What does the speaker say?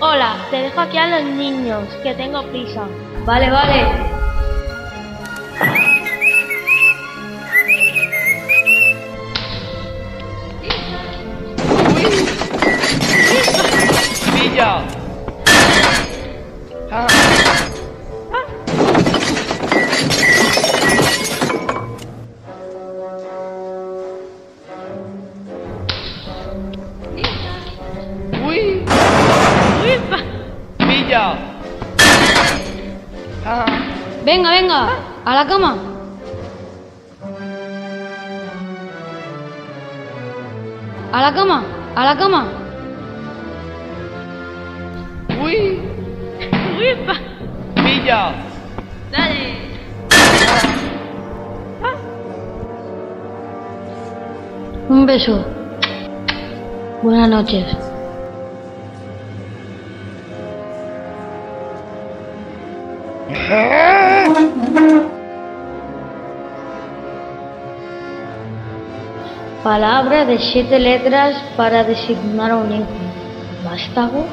Hola, te dejo aquí a los niños, que tengo prisa. Vale, vale. ¡Pilla! ¡Uy! ¡Pilla! Venga, venga, a la cama. A la cama, a la cama. ¡Uy! ¡Pilla! Dale. Un beso. Buenas noches. Palabra de 7 letras para designar a un hijo. ¿Vástago?